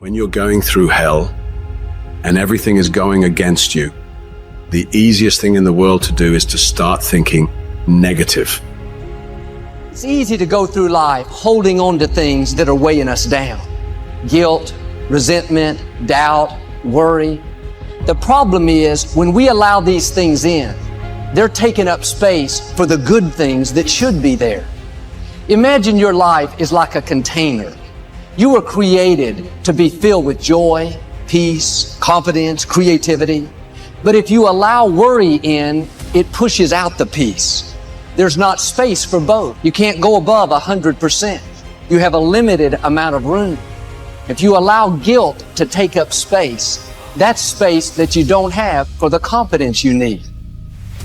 When you're going through hell and everything is going against you, the easiest thing in the world to do is to start thinking negative. It's easy to go through life holding on to things that are weighing us down. Guilt, resentment, doubt, worry. The problem is when we allow these things in, they're taking up space for the good things that should be there. Imagine your life is like a container. You were created to be filled with joy, peace, confidence, creativity. But if you allow worry in, it pushes out the peace. There's not space for both. You can't go above 100%. You have a limited amount of room. If you allow guilt to take up space, that's space that you don't have for the confidence you need.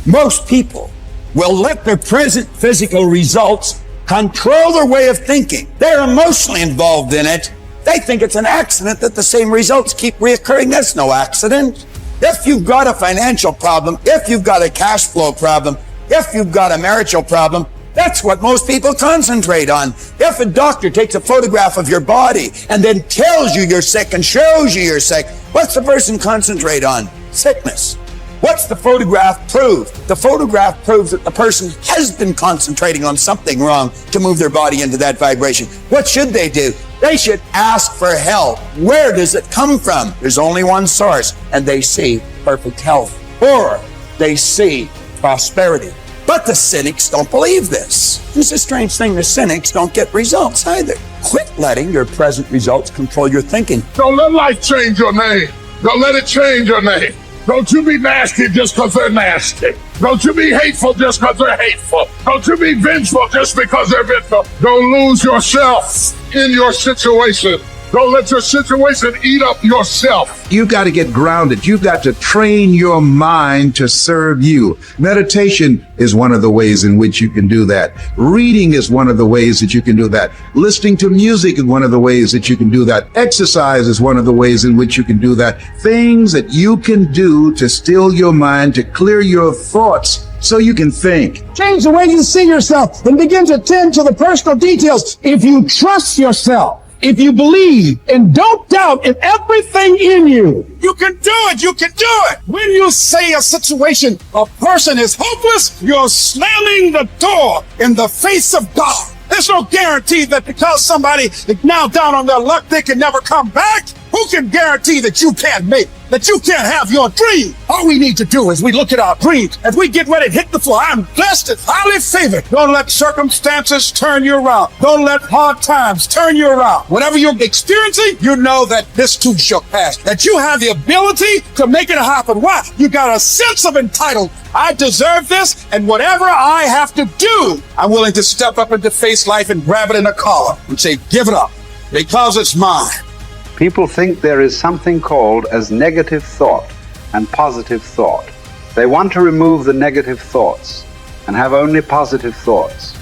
Most people will let their present physical results control their way of thinking. They're emotionally involved in it. They think it's an accident that the same results keep reoccurring. That's no accident. If you've got a financial problem, if you've got a cash flow problem, if you've got a marital problem, that's what most people concentrate on. If a doctor takes a photograph of your body and then tells you you're sick and shows you you're sick, what's the person concentrate on? Sickness. What's the photograph prove? The photograph proves that the person has been concentrating on something wrong to move their body into that vibration. What should they do? They should ask for help. Where does it come from? There's only one source, and they see perfect health, or they see prosperity. But the cynics don't believe this. It's a strange thing. The cynics don't get results either. Quit letting your present results control your thinking. Don't let life change your name. Don't let it change your name. Don't you be nasty just because they're nasty. Don't you be hateful just because they're hateful. Don't you be vengeful just because they're vengeful. Don't lose yourself in your situation. Don't let your situation eat up yourself. You've got to get grounded. You've got to train your mind to serve you. Meditation is one of the ways in which you can do that. Reading is one of the ways that you can do that. Listening to music is one of the ways that you can do that. Exercise is one of the ways in which you can do that. Things that you can do to still your mind, to clear your thoughts so you can think. Change the way you see yourself and begin to tend to the personal details. If you trust yourself, if you believe and don't doubt in everything in you, you can do it. You can do it. When you say a situation, a person is hopeless, you're slamming the door in the face of God. There's no guarantee that because somebody is now down on their luck, they can never come back. Who can guarantee that you can't make, that you can't have your dream? All we need to do is we look at our dreams. As we get ready to hit the floor, I'm blessed and highly favored. Don't let circumstances turn you around. Don't let hard times turn you around. Whatever you're experiencing, you know that this too shall pass. That you have the ability to make it happen. Why? You got a sense of entitlement. I deserve this, and whatever I have to do, I'm willing to step up and to face life and grab it in a collar and say, give it up, because it's mine. People think there is something called as negative thought and positive thought. They want to remove the negative thoughts and have only positive thoughts.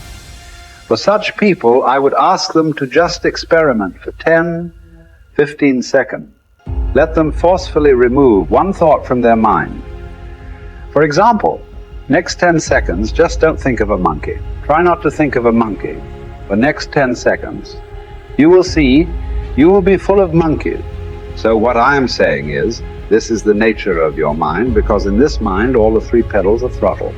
For such people, I would ask them to just experiment for 10, 15 seconds. Let them forcefully remove one thought from their mind. For example, next 10 seconds, just don't think of a monkey. Try not to think of a monkey. For next 10 seconds, you will see you will be full of monkeys. So what I'm saying is, this is the nature of your mind, because in this mind, all the three pedals are throttle.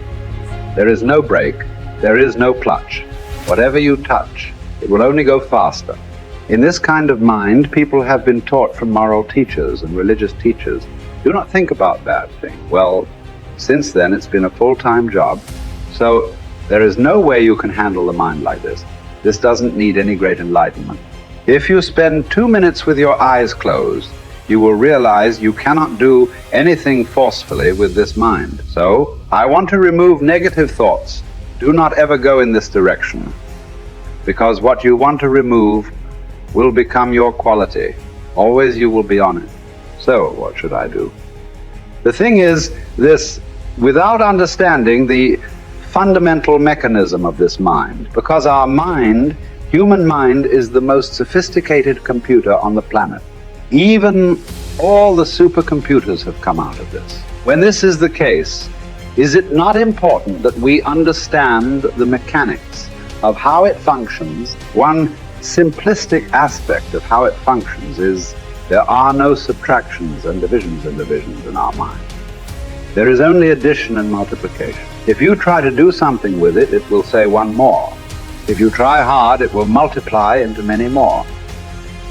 There is no brake, there is no clutch. Whatever you touch, it will only go faster. In this kind of mind, people have been taught from moral teachers and religious teachers, do not think about bad things. Well, since then, it's been a full-time job. So there is no way you can handle the mind like this. This doesn't need any great enlightenment. If you spend 2 minutes with your eyes closed, you will realize you cannot do anything forcefully with this mind. So, I want to remove negative thoughts. Do not ever go in this direction, because what you want to remove will become your quality. Always you will be on it. So, what should I do? The thing is this, without understanding the fundamental mechanism of this mind, because our mind, human mind, is the most sophisticated computer on the planet. Even all the supercomputers have come out of this. When this is the case, is it not important that we understand the mechanics of how it functions? One simplistic aspect of how it functions is There are no subtractions and divisions in our mind. There is only addition and multiplication. If you try to do something with it, it will say one more. If you try hard, it will multiply into many more.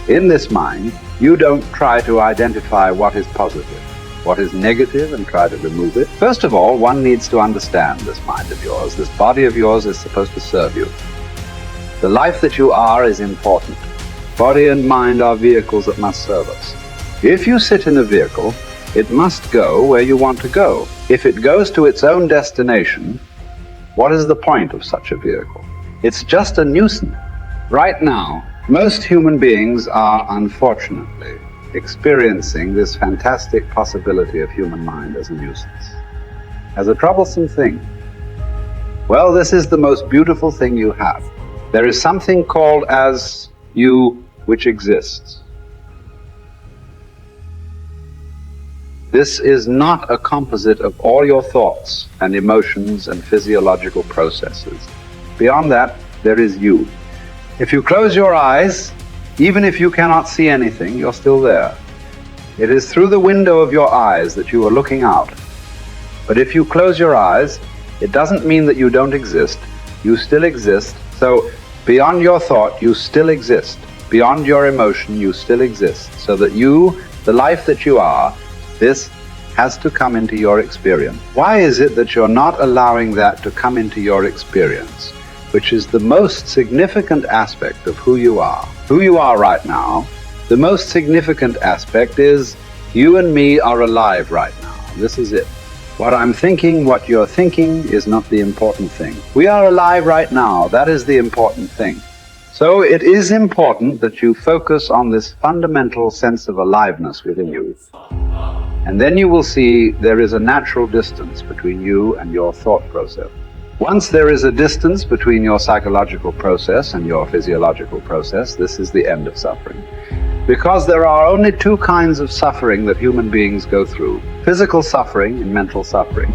In this mind, you don't try to identify what is positive, what is negative, and try to remove it. First of all, one needs to understand this mind of yours. This body of yours is supposed to serve you. The life that you are is important. Body and mind are vehicles that must serve us. If you sit in a vehicle, it must go where you want to go. If it goes to its own destination, what is the point of such a vehicle? It's just a nuisance. Right now, most human beings are unfortunately experiencing this fantastic possibility of human mind as a nuisance, as a troublesome thing. Well, this is the most beautiful thing you have. There is something called as you which exists. This is not a composite of all your thoughts and emotions and physiological processes. Beyond that, there is you. If you close your eyes, even if you cannot see anything, you're still there. It is through the window of your eyes that you are looking out. But if you close your eyes, it doesn't mean that you don't exist. You still exist. So beyond your thought, you still exist. Beyond your emotion, you still exist. So that you, the life that you are, this has to come into your experience. Why is it that you're not allowing that to come into your experience, which is the most significant aspect of who you are? Who you are right now, the most significant aspect is you and me are alive right now. This is it. What I'm thinking, what you're thinking is not the important thing. We are alive right now. That is the important thing. So it is important that you focus on this fundamental sense of aliveness within you. And then you will see there is a natural distance between you and your thought process. Once there is a distance between your psychological process and your physiological process, this is the end of suffering. Because there are only two kinds of suffering that human beings go through: physical suffering and mental suffering.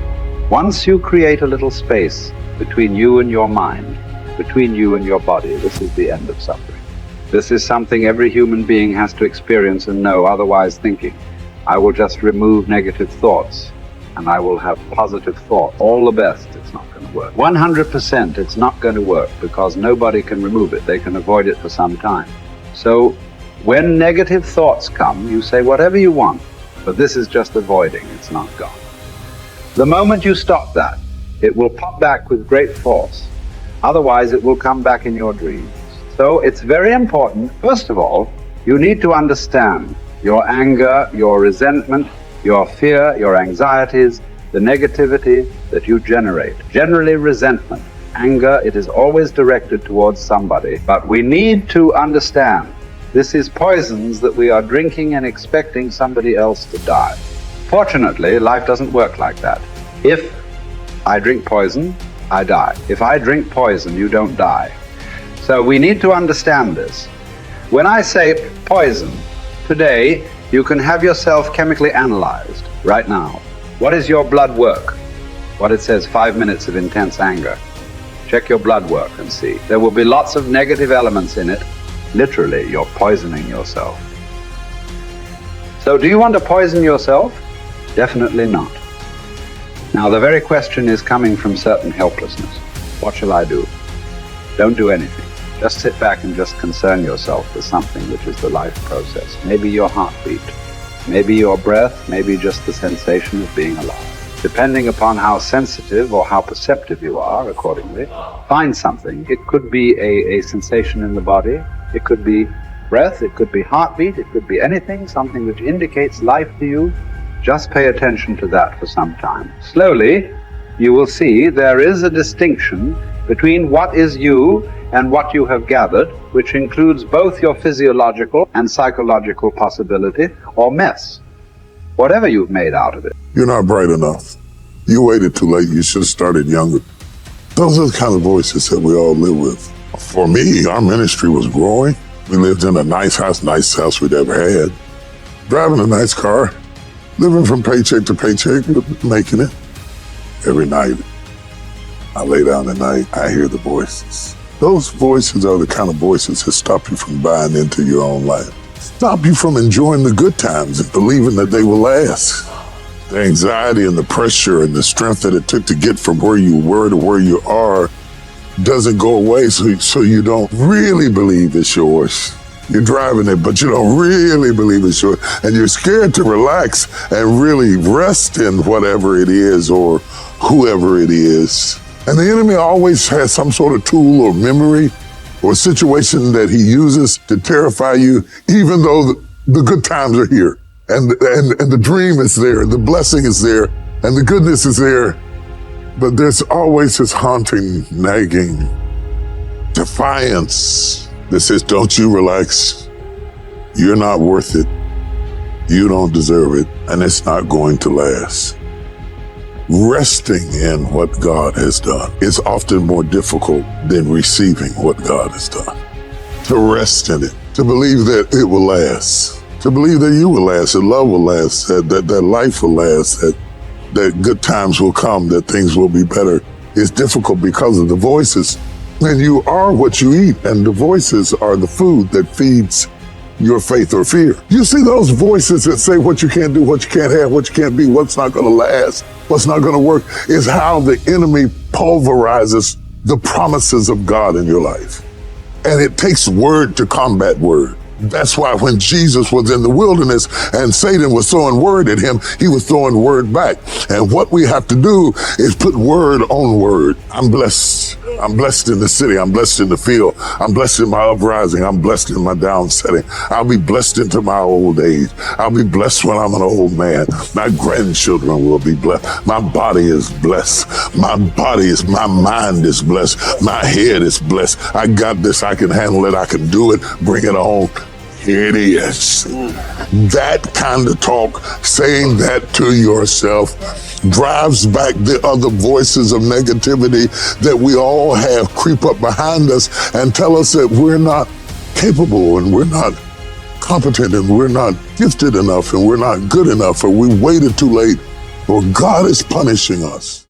Once you create a little space between you and your mind, between you and your body, this is the end of suffering. This is something every human being has to experience and know, otherwise thinking, I will just remove negative thoughts and I will have positive thought. All the best, it's not going to work. 100% it's not going to work, because nobody can remove it. They can avoid it for some time. So when negative thoughts come, you say whatever you want, but this is just avoiding, it's not gone. The moment you stop that, it will pop back with great force. Otherwise, it will come back in your dreams. So it's very important, first of all, you need to understand your anger, your resentment, your fear, your anxieties, the negativity that you generate. Generally resentment, anger, it is always directed towards somebody. But we need to understand this is poisons that we are drinking and expecting somebody else to die. Fortunately, life doesn't work like that. If I drink poison, I die. If I drink poison, you don't die. So we need to understand this. When I say poison, today you can have yourself chemically analyzed right now. What is your blood work? What it says, 5 minutes of intense anger. Check your blood work and see. There will be lots of negative elements in it. Literally, you're poisoning yourself. So do you want to poison yourself? Definitely not. Now the very question is coming from certain helplessness. What shall I do? Don't do anything. Just sit back and just concern yourself with something which is the life process. Maybe your heartbeat, maybe your breath, maybe just the sensation of being alive. Depending upon how sensitive or how perceptive you are, accordingly, find something. It could be a sensation in the body, it could be breath, it could be heartbeat, it could be anything, something which indicates life to you. Just pay attention to that for some time. Slowly, you will see there is a distinction between what is you and what you have gathered, which includes both your physiological and psychological possibility or mess, whatever you've made out of it. You're not bright enough. You waited too late. You should have started younger. Those are the kind of voices that we all live with. For me, our ministry was growing. We lived in a nicest house we'd ever had, driving a nice car, living from paycheck to paycheck, but making it. Every night, I lay down at night, I hear the voices. Those voices are the kind of voices that stop you from buying into your own life. stop you from enjoying the good times and believing that they will last. The anxiety and the pressure and the strength that it took to get from where you were to where you are doesn't go away, so you don't really believe it's yours. You're driving it, but you don't really believe it's yours. And you're scared to relax and really rest in whatever it is or whoever it is. And the enemy always has some sort of tool or memory or situation that he uses to terrify you, even though the good times are here. And the dream is there, the blessing is there, and the goodness is there. But there's always this haunting, nagging defiance that says, don't you relax. You're not worth it. You don't deserve it. And it's not going to last. Resting in what God has done is often more difficult than receiving what God has done. To rest in it, to believe that it will last. To believe that you will last, that love will last, that life will last, that good times will come, that things will be better. It's difficult because of the voices. And you are what you eat, and the voices are the food that feeds your faith or fear. You see those voices that say what you can't do, what you can't have, what you can't be, what's not going to last, what's not going to work, is how the enemy pulverizes the promises of God in your life. And it takes word to combat word. That's why when Jesus was in the wilderness and Satan was throwing word at him, he was throwing word back. And what we have to do is put word on word. I'm blessed. I'm blessed in the city. I'm blessed in the field. I'm blessed in my uprising. I'm blessed in my downsetting. I'll be blessed into my old age. I'll be blessed when I'm an old man. My grandchildren will be blessed. My body is blessed. My mind is blessed. My head is blessed. I got this. I can handle it. I can do it. Bring it on. Here it is. That kind of talk, saying that to yourself, drives back the other voices of negativity that we all have creep up behind us and tell us that we're not capable and we're not competent and we're not gifted enough and we're not good enough or we waited too late or God is punishing us.